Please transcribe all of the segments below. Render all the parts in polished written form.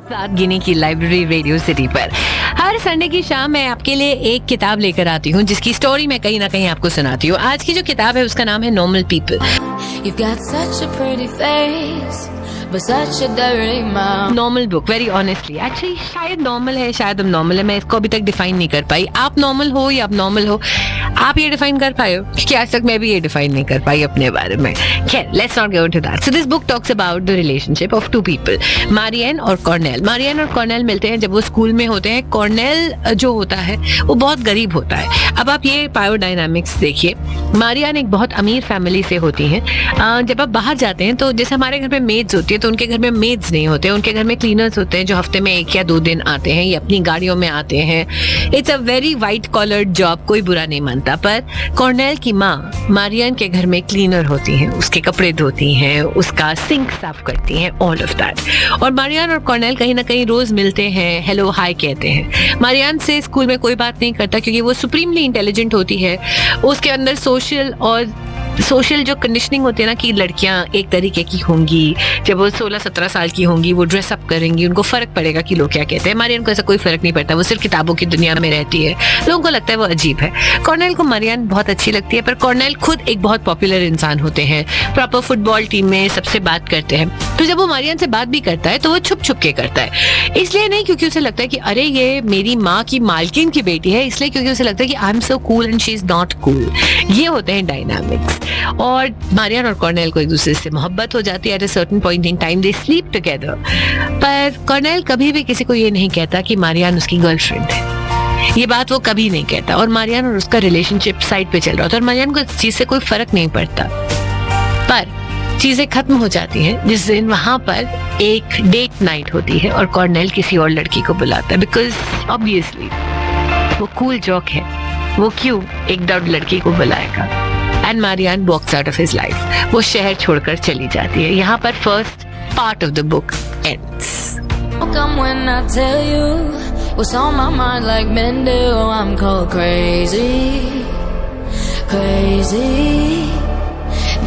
साथ गिनी की library radio city पर हर संडे की शाम मैं आपके लिए एक किताब लेकर आती हूँ जिसकी स्टोरी मैं कहीं ना कहीं आपको सुनाती हूँ। आज की जो किताब है उसका नाम है normal people. Normal book, very honestly actually शायद नॉर्मल है, शायद अब नॉर्मल है, मैं इसको अभी तक डिफाइन नहीं कर पाई। आप नॉर्मल हो या अब नॉर्मल हो, आप ये डिफाइन कर पाए हो? क्योंकि आज तक मैं भी ये डिफाइन नहीं कर पाई अपने बारे में। खैर, let's not go into that. So this book talks about the relationship of two people, Marianne और कॉर्नेल। मारियन और कॉर्नेल मिलते हैं जब वो स्कूल में होते हैं। कॉर्नेल जो होता है वो बहुत गरीब होता है। अब आप ये पावर डायनामिक्स देखिए। मारियन एक बहुत अमीर फैमिली से होती हैं। जब आप बाहर जाते हैं तो जैसे हमारे घर में मेड्स होती है, तो उनके घर में मेड्स नहीं होते, उनके घर में क्लीनर्स होते हैं जो हफ्ते में 1 या 2 दिन आते हैं या अपनी गाड़ियों में आते हैं। It's a very white collared job, कोई बुरा नहीं मानता। पर कॉर्नेल की माँ मारियन के घर में क्लीनर होती हैं, उसके कपड़े धोती हैं, उसका सिंक साफ करती हैं, ऑल ऑफ दैट। और मारियन और कॉर्नेल कहीं ना कहीं रोज मिलते हैं, हेलो हाय कहते हैं। मारियन से स्कूल में कोई बात नहीं करता क्योंकि वो सुप्रीमली इंटेलिजेंट होती है। उसके अंदर सोशल जो कंडीशनिंग होती है ना कि लड़कियां एक तरीके की होंगी, जब वो 16-17 साल की होंगी वो ड्रेसअप करेंगी, उनको फर्क पड़ेगा कि लोग क्या कहते हैं। मारियन को ऐसा कोई फर्क नहीं पड़ता, वो सिर्फ किताबों की दुनिया में रहती है, लोगों को लगता है वो अजीब है। कॉर्नेल को मारियन बहुत अच्छी लगती है, पर कॉर्नेल खुद एक बहुत पॉपुलर इंसान होते हैं, प्रॉपर फुटबॉल टीम में सबसे बात करते हैं। तो जब वो मारियन से बात भी करता है तो वो छुप छुप के करता है, इसलिए नहीं क्योंकि उसे लगता है कि अरे ये मेरी माँ की मालकिन की बेटी है, इसलिए क्योंकि उसे लगता है कि I am so cool and she is not cool. ये होते हैं डायनामिक्स। और मारियन और कॉर्नेल को एक दूसरे से मोहब्बत हो जाती है। At a certain point in time they sleep together. पर कॉर्नेल कभी भी किसी को ये नहीं कहता कि मारियन उसकी गर्लफ्रेंड है, ये बात वो कभी नहीं कहता। और मारियन और उसका रिलेशनशिप साइड पे चल रहा होता है और मारियन को इस चीज से कोई फर्क नहीं पड़ता। पर चीजें खत्म हो जाती हैं जिस दिन वहां पर एक डेट नाइट होती है और कॉर्नेल किसी और लड़की को बुलाता है, बिकॉज ऑब्वियसली वो कूल जॉक है, वो क्यों एक डॉट लड़की को बुलाएगा। And Marianne walks out of his life, वो शहर छोड़कर चली जाती है। यहाँ पर first part of the book ends. Come when I tell you what's on my mind, like Mendel, I'm called crazy, crazy.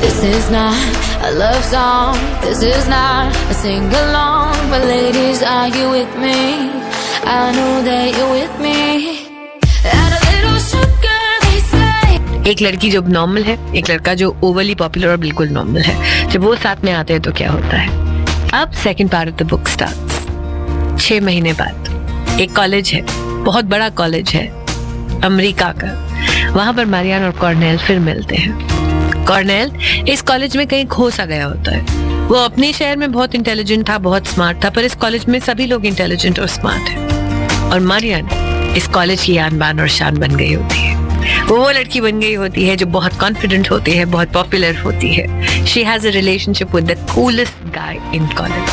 This is not a love song, this is not a sing along, but ladies, are you with me? I know that you're with me. Add a little sugar, they say. एक लड़की जो normal है, एक लड़का जो overly popular और बिल्कुल normal है, जब वो साथ में आते हैं तो क्या होता है। अब second part of the book starts. 6 महीने बाद एक कॉलेज है, बहुत बड़ा कॉलेज है अमेरिका का। वहां पर मारियन और कॉर्नेल फिर मिलते हैं। कॉर्नेल इस कॉलेज में कहीं खो सा गया होता है। वो अपने शहर में बहुत इंटेलिजेंट था, बहुत स्मार्ट था, पर इस कॉलेज में सभी लोग इंटेलिजेंट और स्मार्ट हैं। और मारियन इस कॉलेज की आन बान और शान बन गई होती है। वो लड़की बन गई होती है जो बहुत कॉन्फिडेंट होती है, बहुत पॉपुलर होती है। She has a relationship with the coolest guy in college.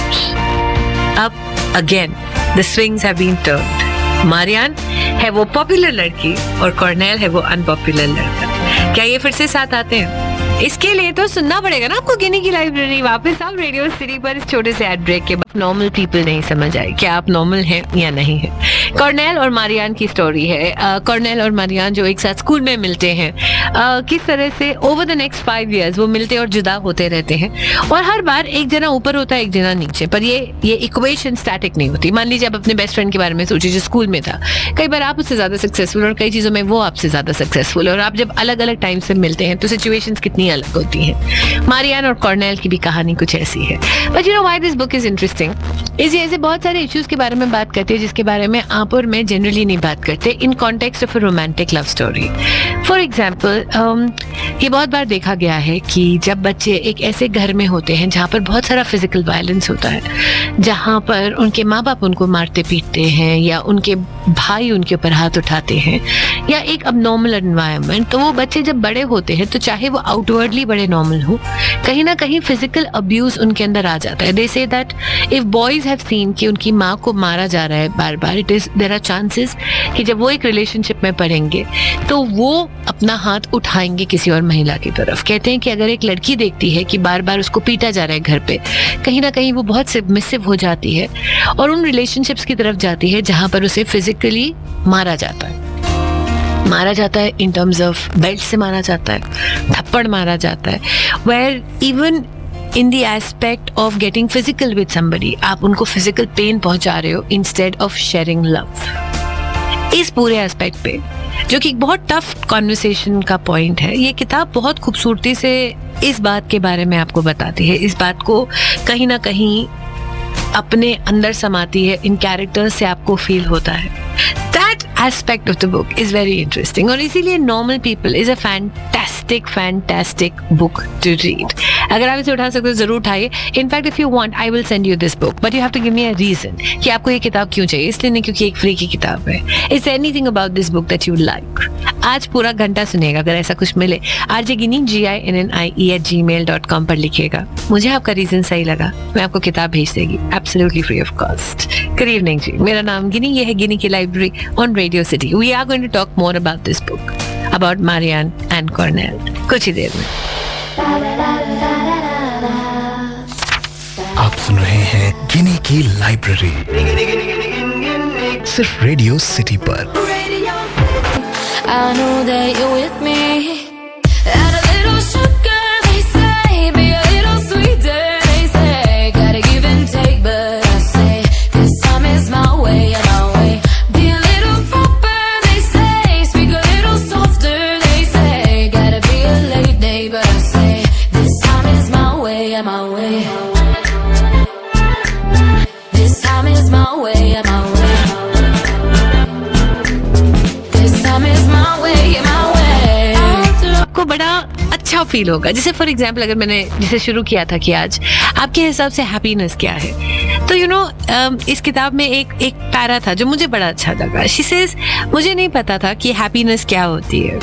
अब again the swings have been turned. Marianne है वो पॉपुलर लड़की और कॉर्नेल है वो अनपॉपुलर लड़का। क्या ये फिर से साथ आते हैं? इसके लिए तो सुनना पड़ेगा ना आपको गिनी की लाइब्रेरी। वापस आप रेडियो सिटी पर इस छोटे से एड ब्रेक के बाद। नॉर्मल पीपल नहीं समझ आए, क्या आप नॉर्मल हैं या नहीं है। कॉर्नेल और मारियन की स्टोरी है। कॉर्नेल और मारियन जो एक साथ स्कूल में मिलते हैं, किस तरह से ओवर द नेक्स्ट 5 years वो मिलते और जुदा होते रहते हैं। और हर बार एक जना ऊपर होता है, एक जना नीचे। पर ये इक्वेशन स्टैटिक नहीं होती। मान लीजिए आप अपने बेस्ट फ्रेंड के बारे में सोचिए जो स्कूल में था। कई बार आप उससे ज्यादा सक्सेसफुल और कई चीजों में वो आपसे ज्यादा सक्सेसफुल, और आप जब अलग अलग टाइम से मिलते हैं तो सिचुएशंस कितनी अलग होती हैं। मारियन और कॉर्नेल की भी कहानी कुछ ऐसी है। But you know why this book is interesting is ये ऐसे बहुत सारे इश्यूज के बारे में बात करते हैं जिसके बारे में आप और मैं जनरली नहीं बात करते in context of a romantic love story. For example, ये बहुत बार देखा गया है कि जब बच्चे एक ऐसे घर में होते हैं जहाँ पर बहुत सारा फिजिकल वायलेंस होता है, जहाँ पर उनके माँ बाप उनको मारते पीटते हैं या उनके भाई उनके ऊपर हाथ उठाते हैं, या एक अबनॉर्मल एनवायरनमेंट, तो वो बच्चे जब बड़े होते हैं तो चाहे वो आउटवर्डली बड़े नॉर्मल हो, कहीं ना कहीं फिजिकल अब्यूज उनके अंदर आ जाता है। They say that if boys have seen कि उनकी माँ को मारा जा रहा है बार बार, देयर आर चांसेस कि जब वो एक रिलेशनशिप में पड़ेंगे तो वो अपना हाथ उठाएंगे किसी और महिला की तरफ। कहते हैं कि अगर एक लड़की देखती है कि बार बार उसको पीटा जा रहा है घर पे, कहीं ना कहीं वो बहुत सबमिसिव हो जाती है और उन रिलेशनशिप्स की तरफ जाती है जहां पर उसे फिजिकली मारा जाता है इन टर्म्स ऑफ बेल्ट से मारा जाता है, थप्पड़ मारा जाता है, where even in the aspect of getting physical with somebody, आप उनको फिजिकल पेन पहुंचा रहे हो इंस्टेड ऑफ शेयरिंग लव। इस पूरे एस्पेक्ट पे, जो कि बहुत टफ कॉन्वर्सेशन का पॉइंट है, ये किताब बहुत खूबसूरती से इस बात के बारे में आपको बताती है, इस बात को कहीं ना कहीं अपने अंदर समाती है, इन कैरेक्टर्स से आपको फील होता है। That aspect of the book is very interesting और इसीलिए Normal People is a fantastic book to read। अगर आप इसे उठा सकते हो जरूर उठाइए। In fact if you want I will send you this book, but you have to give me a reason कि आपको ये किताब क्यों चाहिए। इसलिए नहीं क्योंकि एक फ्री की किताब है। Is anything about this book that you like? आज पूरा घंटा सुनेगा अगर ऐसा कुछ मिले। RJ GINNIE@gmail.com पर लिखिएगा। मुझे आपका रीजन सही लगा, मैं आपको किताब भेज देगी absolutely free of cost. Good evening जी, मेरा नाम गिनी, ये है गिनी की library on Radio City. We are going to talk more about this book, about Marianne and Connell, कुछ ही देर में। आप सुन रहे हैं गिनी की लाइब्रेरी, सिर्फ रेडियो सिटी पर। I know that you're with me. Add a little sugar, they say, be a little sweeter, they say. Gotta give and take, but I say, this time is my way, my way. Be a little proper, they say, speak a little softer, they say. Gotta be a lady, but I say, this time is my way, my way. This time is my way, my way. आपको बड़ा अच्छा feel होगा। जैसे for example अगर मैंने जिसे शुरू किया था कि आज आपके हिसाब से हैप्पीनेस क्या है, तो यू नो इस किताब में एक पैरा था जो मुझे बड़ा अच्छा लगा। शी सेज, मुझे नहीं पता था कि हैप्पीनेस क्या होती है,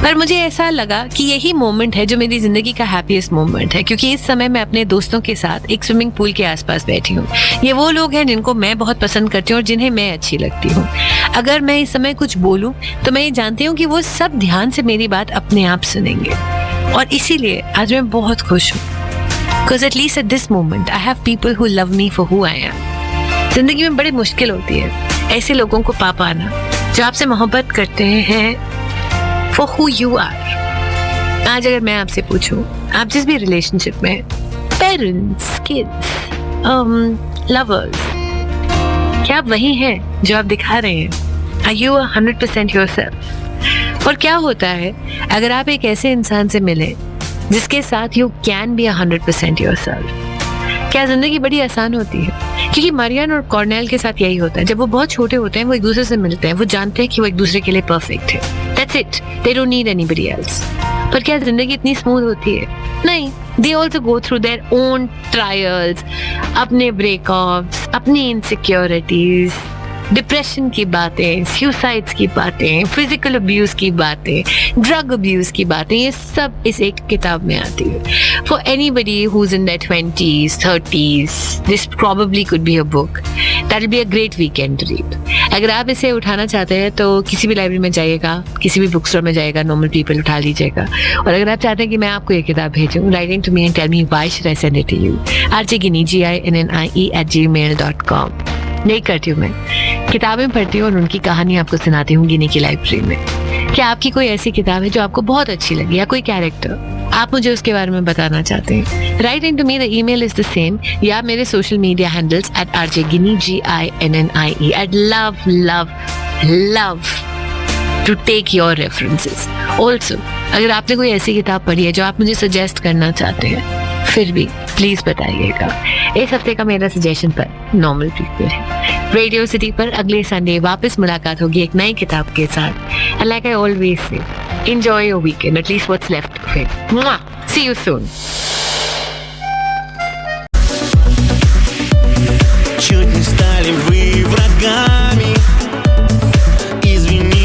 पर मुझे ऐसा लगा कि यही मोमेंट है जो मेरी जिंदगी का हैप्पीएस्ट मोमेंट है, क्योंकि इस समय मैं अपने दोस्तों के साथ एक स्विमिंग पूल के आसपास बैठी हूँ। ये वो लोग हैं जिनको मैं बहुत पसंद करती हूँ और जिन्हें मैं अच्छी लगती हूँ। अगर मैं इस समय कुछ बोलूँ तो मैं ये जानती हूँ कि वो सब ध्यान से मेरी बात अपने आप सुनेंगे, और इसीलिए आज मैं बहुत खुश हूँ। Because at least at this moment I have people who love me for who I am. जिंदगी में बड़ी मुश्किल होती है ऐसे लोगों को पा पाना जो आपसे मोहब्बत करते हैं for who you are। आज अगर मैं आपसे पूछूं, आप जिस भी रिलेशनशिप में, पेरेंट्स, किड्स, लवर्स, क्या आप वही हैं जो आप दिखा रहे हैं? Are you 100% yourself? और क्या होता है अगर आप एक ऐसे इंसान से मिले जिसके साथ you can be 100% yourself? क्या जिंदगी बड़ी आसान होती है? क्योंकि मारियान और कॉर्नेल के साथ यही होता है। जब वो बहुत छोटे होते हैं वो एक दूसरे से मिलते हैं, वो जानते हैं कि वो एक दूसरे के लिए परफेक्ट है। That's it. They don't need anybody else. पर क्या जिंदगी इतनी स्मूथ होती है? नहीं। They also go through their own trials, अपने ब्रेकअप्स, अपनी इनसिक्योरिटीज, डिप्रेशन की बातें, सुसाइड्स की बातें, फिजिकल अब्यूज की बातें, ड्रग अब्यूज की बातें, ये सब इस एक किताब में आती है। For anybody who is in their 20s, 30s, this probably could be a book that will be a great weekend read. अगर आप इसे उठाना चाहते हैं तो किसी भी लाइब्रेरी में जाइएगा, किसी भी बुक स्टोर में जाइएगा, नॉर्मल पीपल उठा लीजिएगा। और अगर आप चाहते हैं कि मैं आपको ये किताब भेजूँ, writing to me and tell me why should I send it to you. RJ GINNIE GINNIE@gmail.com। नहीं करती हूँ, मैं किताबें पढ़ती हूँ और उनकी कहानी आपको सुनाती हूँ गिनी की लाइब्रेरी में। क्या आपकी कोई ऐसी किताब है जो आपको बहुत अच्छी लगी, या कोई कैरेक्टर आप मुझे उसके बारे में बताना चाहते हैं? Writing to me, the email is the same, या मेरे social media handles @RJ GINNIE GINNIE। I'd love to take your references. Also, अगर आपने कोई ऐसी किताब पढ़ी है जो आप मुझे सजेस्ट करना चाहते हैं, फिर भी प्लीज बताइएगा। इस हफ्ते का मेरा सजेशन पर नॉर्मल पीपल है। रेडियो सिटी पर अगले संडे वापस मुलाकात होगी एक नई किताब के साथ। And like I always say, enjoy your weekend, at least what's left of it. Mwah! See you soon.